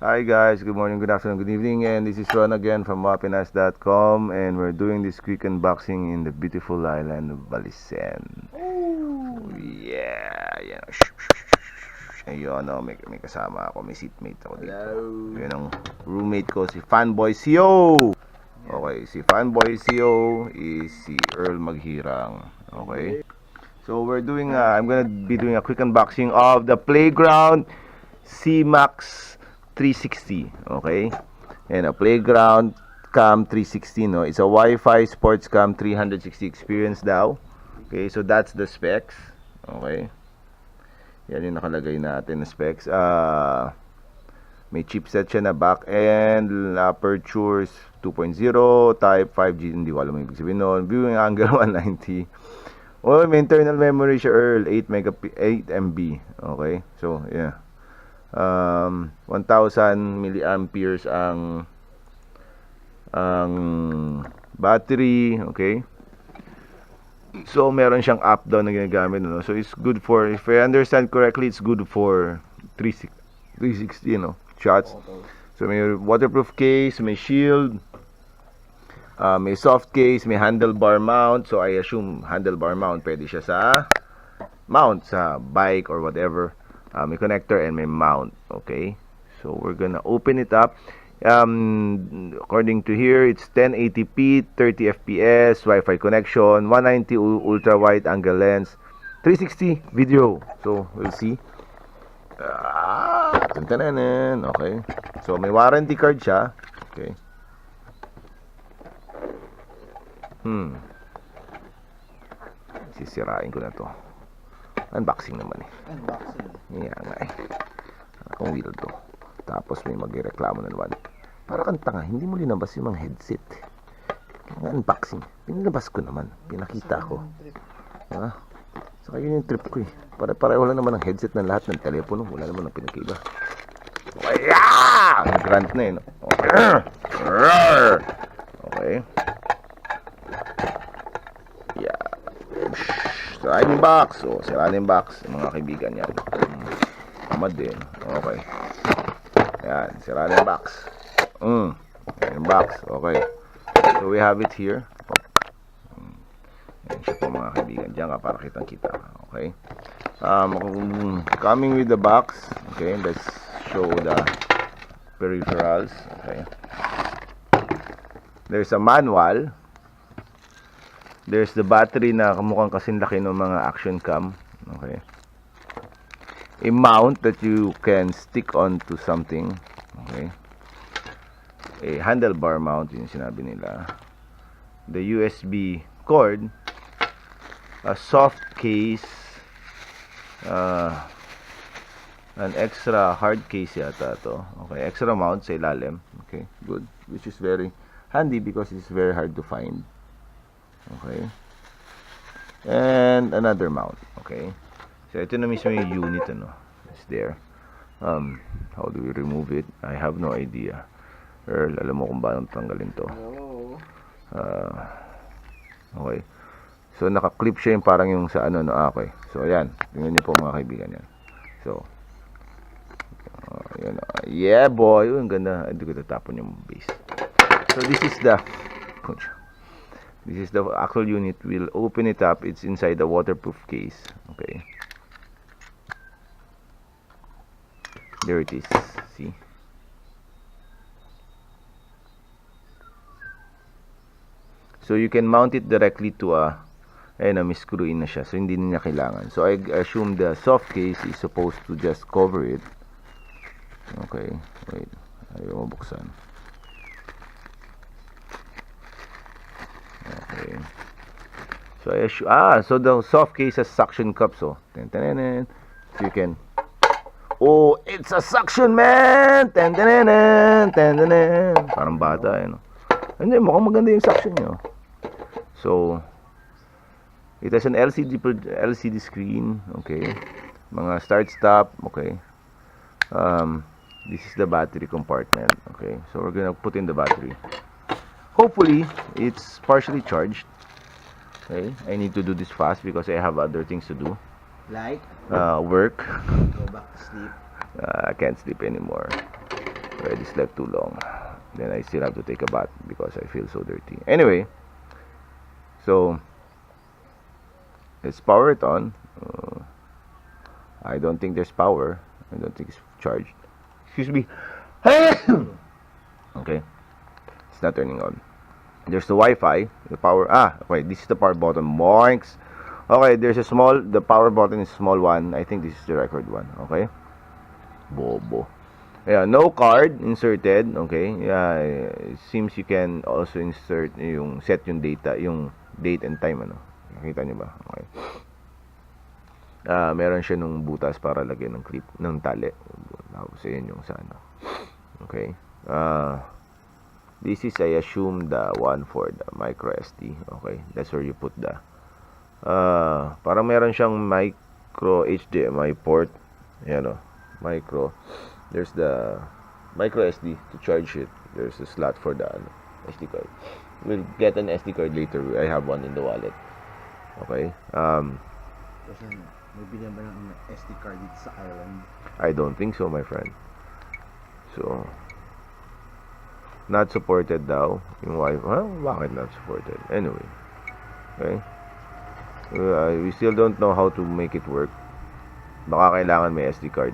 Hi guys, good morning, good afternoon, good evening, and this is Ron again from wapinas.com, and we're doing this quick unboxing in the beautiful island of Balesin. Oh yeah, yan. Ayun, may kasama ako, may seatmate ako dito. Hello. Yun ang roommate ko, si Fanboy CEO. Okay, si Fanboy CEO is si Earl Maghirang. Okay. So we're doing, I'm gonna be doing a quick unboxing of the Playground Cam360. Okay, and a Playground Cam360. No, it's a Wi-Fi sports cam 360 experience daw. Okay, so that's the specs. Okay, yan yung nakalagay natin na specs. May chipset siya na back end, apertures 2.0, type 5G, hindi ko alam yung ibig sabihin nun. Viewing angle 190. Oh, may internal memory siya, Earl, 8 MB. Okay, so yeah. 1,000 milliamperes ang battery. Okay, so meron siyang app daw na ginagamit, no? So it's good for, if I understand correctly, it's good for 360, shots. So may waterproof case, may shield, may soft case, may handlebar mount. So I assume handlebar mount, pwede siya sa mount sa bike or whatever. May connector and may mount. Okay, so we're gonna open it up. According to here, it's 1080p, 30 fps, Wi-Fi connection, 190 ultra wide angle lens, 360 video. So we'll see. Okay, so may warranty card siya. Okay. Sisirain ko na to. Unboxing naman eh. Unboxing. Yeah nga eh. Akong wheel to. Tapos may magreklamo na naman. Para kang tanga, hindi mo linabas yung mga headset. Unboxing. Pinilabas ko naman. Pinakita ko. Ha? Saka yun yung trip ko eh. Pare-pareho lang naman ang headset ng lahat ng telepono. Wala naman ang pinagkaiba. Okay. Nag-grunt na eh. No? Okay. Okay. Sirain box. O, sirain box. Mga kaibigan yan. Tamad din. Okay. Yan. Sirain box. Sirain box. Okay. So, we have it here. Yan siya po mga kaibigan. Diyan ka para kitang kita. Okay. Coming with the box. Okay. Let's show the peripherals. Okay. There's a manual. There's the battery na mukhang kasing laki ng mga action cam. Okay. A mount that you can stick onto something. Okay. A handlebar mount, yung sinabi nila. The USB cord. A soft case. An extra hard case yata to. Okay. Extra mount sa ilalim. Okay. Good. Which is very handy because it's very hard to find. Okay. And another mount. Okay. So ito na mismo yung unit, it's there. How do we remove it? I have no idea. Earl, alam mo kung paano tanggalin to. Okay. So naka-clip siya yung parang yung sa okay. So ayan, tingnan niyo po mga kaibigan yan. So ayan. Yeah boy, ang ganda. Hindi ko tatapon yung base. So this is the actual unit. We'll open it up. It's inside the waterproof case. Okay. There it is. See? So you can mount it directly to may screw in na siya. So hindi niya kailangan. So I assume the soft case is supposed to just cover it. Okay. Wait. Ayaw mabuksan. Okay. So I assume, so the soft case has suction cups. So you can. Oh, it's a suction, man. Parang bata, Hindi, mukhang maganda yung suction niyo. So it has an LCD screen. Okay. Mga start stop. Okay. This is the battery compartment. Okay. So we're gonna put in the battery. Hopefully, it's partially charged. Okay, I need to do this fast because I have other things to do. Like? Work. Go back to sleep. I can't sleep anymore. Already slept too long. Then I still have to take a bath because I feel so dirty. Anyway, so let's power it on. I don't think there's power. I don't think it's charged. Excuse me. Okay, it's not turning on. There's the Wi-Fi, the power. Okay, this is the power button. Boinks. Okay, there's a small. The power button is a small one. I think this is the record one. Okay. Bobo. Yeah, no card inserted. Okay. Yeah, it seems you can also insert yung set yung data, yung date and time ano. Nakita niyo ba? Okay. Meron siya nung butas para lagyan ng clip ng tali. Tapos yun yung sa ano. Okay. This is, I assume, the one for the micro SD. Okay. That's where you put the parang meron siyang micro HDMI port. Yan o. Micro. There's the micro SD to charge it. There's a slot for the SD card. We'll get an SD card later. I have one in the wallet. Okay. Kasi may bilhin ba ng SD card dito sa island? I don't think so, my friend. So, not supported daw. Yung Wi-Fi. Bakit not supported? Anyway. Okay. We still don't know how to make it work. Baka kailangan may SD card.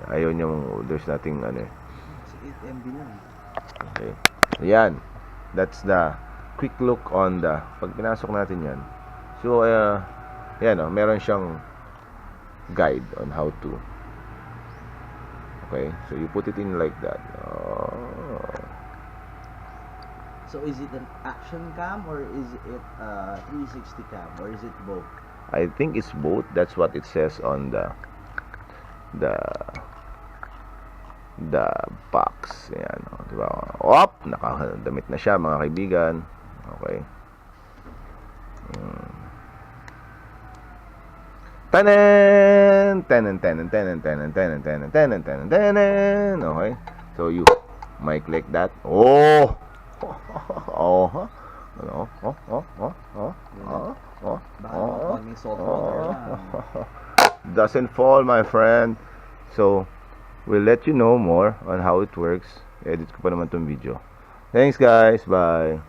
Ayaw niya there's nothing ano eh. 8 MB lang. Okay. Ayan. That's the quick look on the pag pinasok natin yan. So, yan meron siyang guide on how to. Okay. So, you put it in like that. So, is it an action cam or is it 360 cam or is it both? I think it's both. That's what it says on the box. Yan, diba? Nakadamit na siya, mga kaibigan. Okay. Tanan! Okay. So you might click that. Oh! Doesn't fall, my friend. So, we'll let you know more on how it works. Edit ko pa naman tong video. Thanks, guys. Bye.